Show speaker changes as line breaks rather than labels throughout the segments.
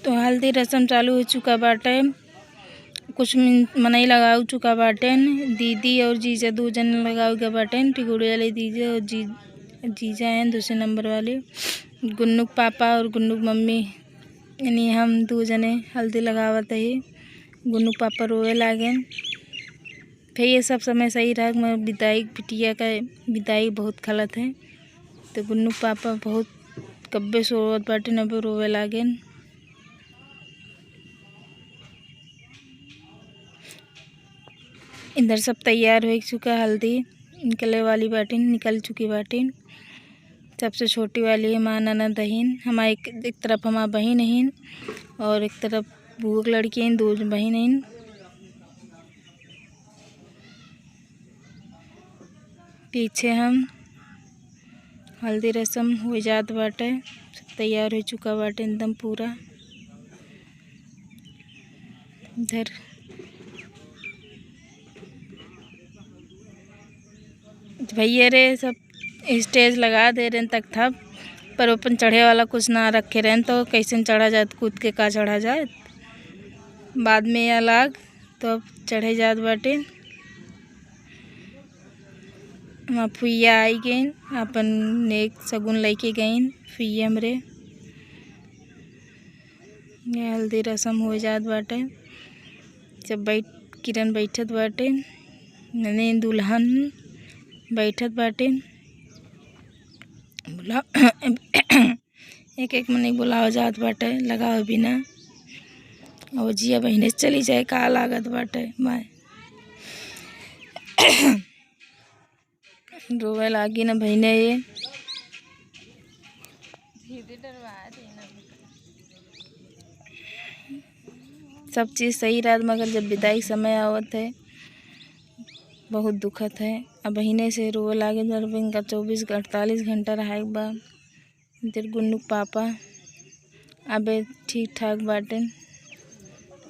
तो हल्दी रस्म चालू हो चुका बाटे। कुछ मनई लगाव चुका बाटेन। दीदी और जीजा दो जन लगाव गए बाटेन। टिकुड़ी वाले दीदी और जीजा हैं दूसरे नंबर वाले। गुन्नुक पापा और गुन्नुक मम्मी यानी हम दो जने हल्दी लगावत है। गुन्नुक पापा रोए लागे। फिर ये सब समय सही रहा मगर बिदाई बिटिया का बिदाई बहुत खलत है। तो गुन्नुक पापा बहुत कब्बे सोवत बाटे न रोवे लागे। इधर सब तैयार हो चुका। हल्दी निकले वाली बाटिन निकल चुकी बाटिन। सबसे छोटी वाली है माँ ननद बहन। हमारे एक तरफ हमारा बहन है और एक तरफ बुआ की लड़की है। दो बहन हैं। पीछे हम हल्दी रस्म हो जात बाटे। सब तैयार हो चुका बाटे एकदम पूरा। इधर भैया रे सब स्टेज लगा दे रहे तक था पर अपन चढ़े वाला कुछ ना रखे रहें तो कैसे चढ़ा जाए कूद के का चढ़ा जाए बाद में अलग। तो अब चढ़े जात बाटे। वहाँ फुइया आई गई अपन एक सगुन लेके गई फुइया हमरे। ये हल्दी रस्म हो जात बाटे। जब किरण बैठत बाटे नने दुल्हन बैठत बाटे। बुला एक एक मने बुलाव जात बाटे लगाव बिना और जिया बहने चली जाए का लागत बाटे। मैं रोवे लागी न बहने ये सब चीज़ सही रहा मगर जब विदाई समय आवत है बहुत दुखत है। अब बहने से रोवे लागे इनका 48 घंटा रहा एक बार। इधर गुन्नुक पापा अबे ठीक ठाक बाटे।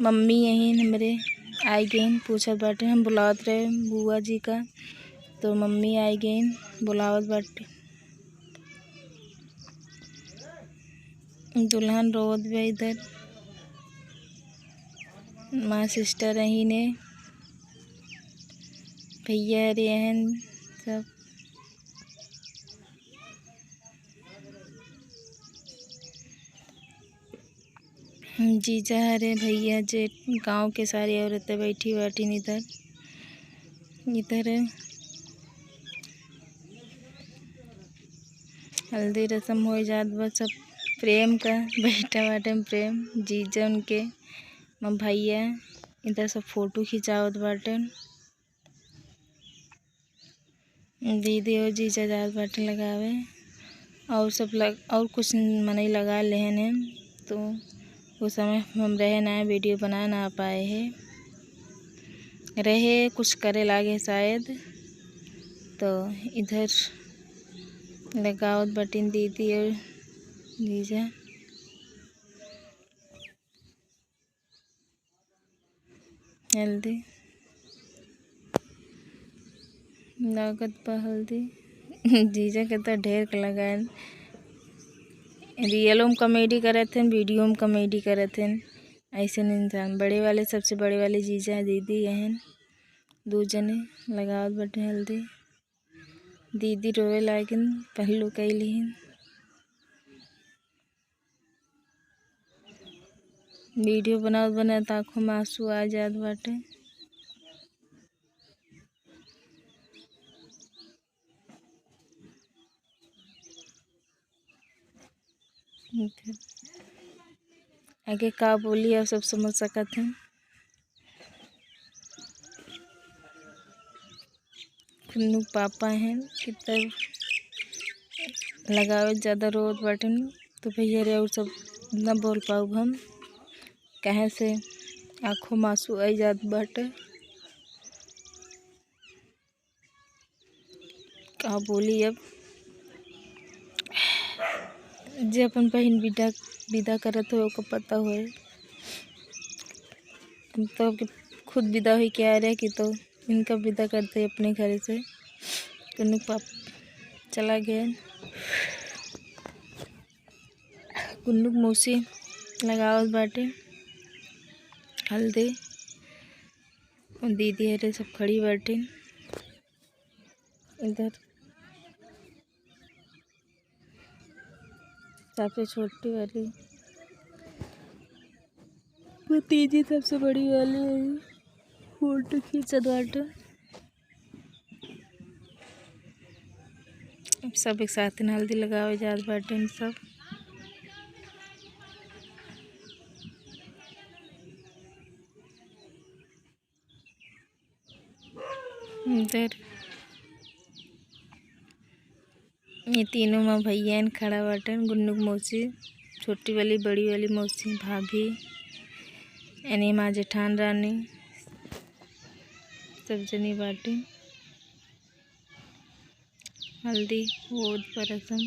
मम्मी यहीं हमरे आई गई पूछत बाटे। हम बुलावत रहे बुआ जी का तो मम्मी आई गई बुलावत बाटे। दुल्हन रोवत बा। इधर माँ सिस्टर रही ने भैया रे हैं सब। जीजा हरे भैया जेठ गांव के सारी औरतें बैठी इधर इधर हल्दी रस्म हो जात बा। सब प्रेम का बैठा बाटे प्रेम जीजा उनके भैया। इधर सब फोटो खिंचावत बाटे। दीदी और जीजा जात बाटे लगावे और सब और कुछ मनई लगा लेहन हैं। तो उस समय हम रहे ना वीडियो बना ना पाए हैं रहे कुछ करे लागे शायद। तो इधर लगावत बटिन दीदी और जीजा। हल्दी लागत पर हल्दी जीजा के तो ढेर लगाए। रियलों में कॉमेडी करे थे वीडियो में कॉमेडी करे थे ऐसे इंसान। बड़े वाले सबसे बड़े वाले जीजा दीदी हैं दो जने लगावत बटे हल्दी। दीदी रोवे लागिन पहलू कैली। वीडियो बनावत आँखों में आंसू आ जात बाटे। आगे का बोली आप सब समझ सकत हैं। गुन्नुक पापा हैं कितना लगावे ज़्यादा रोत बटन तो भैया रे और सब न बोल पाऊ हम कहे से आँखों में आंसू आई जात बाटे। का बोली अब जे अपन बहन विदा करत हो को पता हो। हम तो खुद विदा हुई के आ रहे कि तो इनका विदा करते अपने घर से। गुन्नुक पाप चला गया। गुन्नुक मौसी लगावत बाटे हल्दी। और दीदी हरे सब खड़ी बाटे। इधर सबसे छोटी वाली भतीजी सबसे बड़ी वाली फोटो खींचत बाटे। सब एक साथ हल्दी लगावे जात बाटे सब। इधर ये तीनों माँ भैया खड़ा बाटे। गुन्नू मौसी, छोटी वाली, बड़ी वाली मौसी, भाभी, एनी माँ जेठान रानी सब जनी बाटे। हल्दी होत पर रसम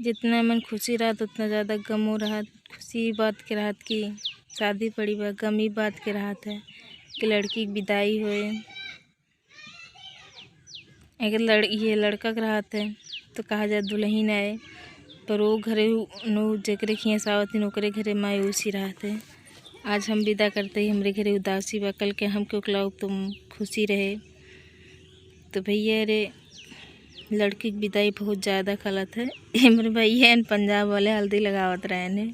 जितना मन खुशी रहत उतना ज़्यादा गम हो रहा। खुशी बात के राहत की शादी पड़ी बा, गमी बात के राहत है कि लड़की की विदाई होए। अगर ये लड़का के राहत है तो कहा जाए दुल्हन आए, पर वो घरे नो जकरे खियास आवत ओकरे घरे मायूसी राहत है। आज हम विदा करते ही हमरे घरे उदासी बा, कल के हम क्यों खिलाओ तुम खुशी रहे। तो भैया रे लड़की की विदाई बहुत ज़्यादा गलत है। ये मेरे भैया पंजाब वाले हल्दी लगावत रहे ने।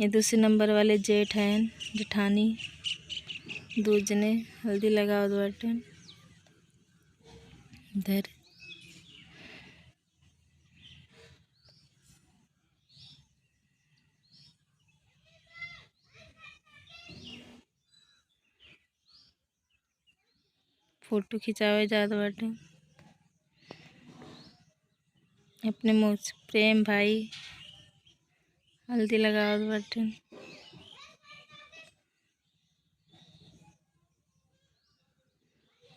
ये दूसरे नंबर वाले जेठ हैं, जेठानी, दो जने हल्दी लगावत बाटे। इधर फोटो खिंचावे जात बाटे। अपने मौसी प्रेम भाई हल्दी लगावत बाटे।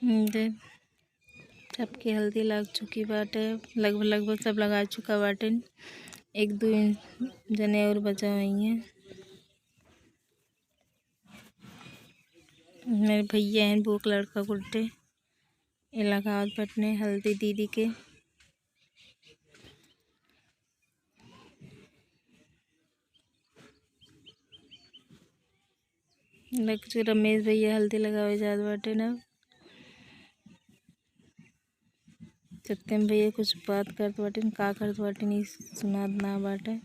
इधर सबकी हल्दी लग चुकी बाटे, लगभग सब लगा चुका बाटे। एक दो जने और बचा हुई हैं। मेरे भैया हैं वो लड़का गुड्डे, ये लगावत बटने हल्दी दीदी के। रमेश भैया हल्दी लगावे जात बाटे ना। सत्यम भैया कुछ बात करत बाटे, का करत बाटे नहीं सुनात ना बाटे।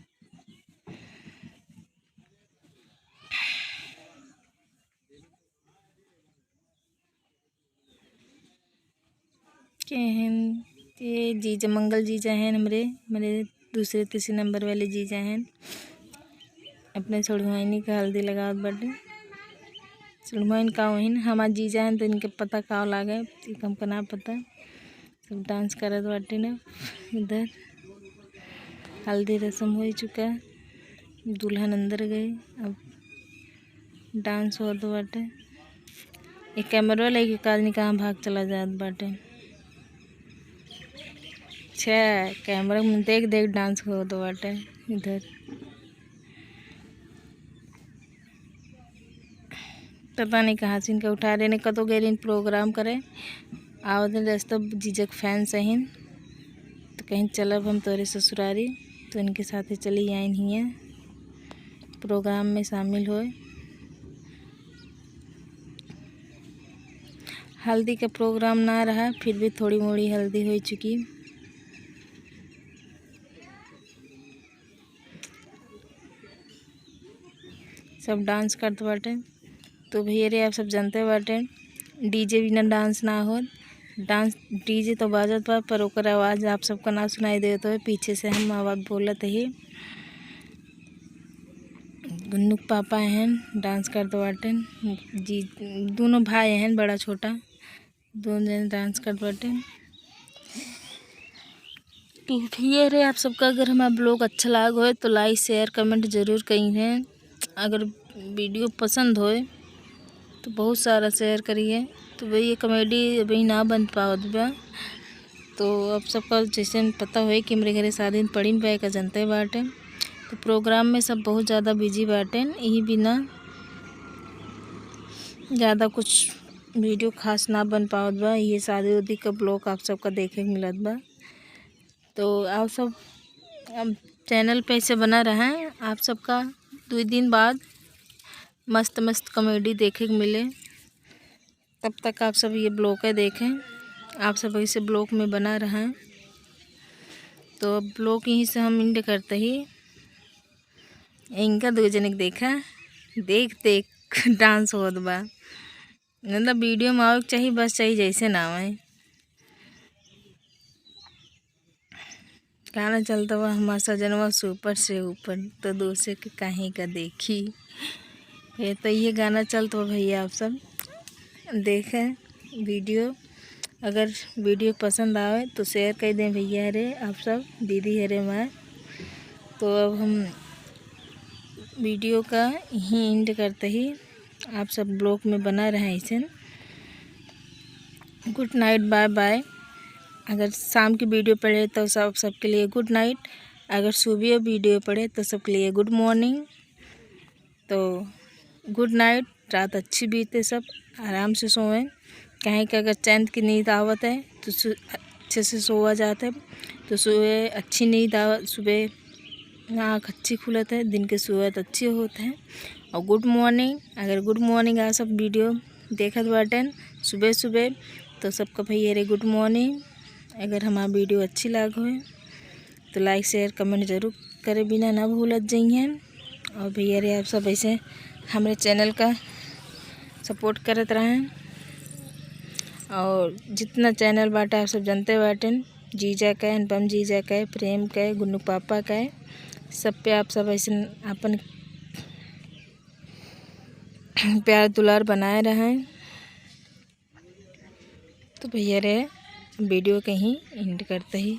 के हैं ये जीजा, मंगल जीजा हैं मेरे दूसरे तीसरे नंबर वाले जीजा हैं। अपने सड़ुआइनी का हल्दी लगावत बाटे। सड़ुआइन का वहीन हमार जीजा हैं तो इनके पता का लागे, हमको ना पता। सब डांस करत बाटे ना। इधर हल्दी रस्म हो चुका, दुल्हन अंदर गए, अब डांस होत बाटे। एक कैमरा लेके आदमी कहाँ भाग चला जात बाटे। कैमरा में देख देख डांस होत बाटे। इधर पता नहीं कहाँ से इनका उठा रहे ने, कतो गए इन प्रोग्राम करे आवत रास्ता जीजक फैंस हैं तो कहीं चलब हम तोरे ससुरारी, तो इनके साथ ही चली आइन ही हैं प्रोग्राम में शामिल होए। हल्दी का प्रोग्राम ना रहा, फिर भी थोड़ी मोड़ी हल्दी हो चुकी। सब डांस करते बाटे। तो भैया रे आप सब जानते बाटे डीजे बिना डांस ना हो। डांस डीजे तो बाजत बा पर ओकर आवाज़ आप सबका ना सुनाई देत हो, पीछे से हम आवाज़ बोलत ही। गुन्नू पापा हैं डांस करते बाटे, जी दोनों भाई हैं बड़ा छोटा, दोनों जने डांस करते बाटे। तो भैया रे आप सबका अगर हमारा ब्लॉग अच्छा लाग हो तो लाइक शेयर कमेंट ज़रूर करिए। अगर वीडियो पसंद होए तो बहुत सारा शेयर करिए। तो भाई ये कॉमेडी अभी ना बन पावत बा, तो अब सबका जैसे पता होए कि मेरे घरे शादी पड़ी बा का जनते बाटे। तो प्रोग्राम में सब बहुत ज़्यादा बिजी बाटे, यही बिना ज़्यादा कुछ वीडियो खास ना बन पावत बा। ये शादी उदी का ब्लॉग आप सबका देखे मिलत बा। तो आप सब अब चैनल पे ऐसे बना रहा है आप सबका 2 दिन बाद मस्त मस्त कॉमेडी देखे को मिले। तब तक आप सब ये ब्लॉग देखें। आप सब ऐसे ब्लॉग में बना रहा है। तो अब ब्लॉग यहीं से हम इंड करते ही इनका 2 जने देखा देख देख डांस होत बा। मतलब वीडियो में आओ चाहिए बस चाहिए जैसे ना आए। गाना चलता हुआ हमारा सजनवा सुपर से ऊपर तो दूसरे के कहीं का देखी। ये तो ये गाना चलता हुआ भैया आप सब देखें वीडियो। अगर वीडियो पसंद आवे तो शेयर कर दें भैया हरे आप सब दीदी हरे माँ। तो अब हम वीडियो का यहीं एंड करते ही आप सब ब्लॉग में बना रहे हैं इसे। Good night bye bye. अगर शाम की वीडियो पड़े तो सबके लिए गुड नाइट। अगर सुबह वीडियो पड़े तो सबके लिए गुड मॉर्निंग। तो गुड नाइट। रात अच्छी बीते सब आराम से सोएं। कहीं का अगर चैन की नींद आवत है तो अच्छे से सोया जाता है। तो सुबह अच्छी नींद आवत सुबह आँख अच्छी खुलत है दिन के शुरुआत अच्छी होते हैं। और गुड मॉर्निंग अगर गुड मॉर्निंग आ सब वीडियो देखत बाटन सुबह सुबह तो सबका भैया रे गुड मॉर्निंग। अगर हमारा वीडियो अच्छी लग हो तो लाइक शेयर कमेंट ज़रूर करे बिना ना भूलत जाइए। और भैया रे आप सब ऐसे हमारे चैनल का सपोर्ट करत रहें। और जितना चैनल बाटा आप सब जानते बाटन जीजा का अनुपम जीजा का प्रेम का गुन्नू पापा का सब पे आप सब ऐसे अपन प्यार दुलार बनाए रहें। तो भैया रे वीडियो कहीं एंड करते ही।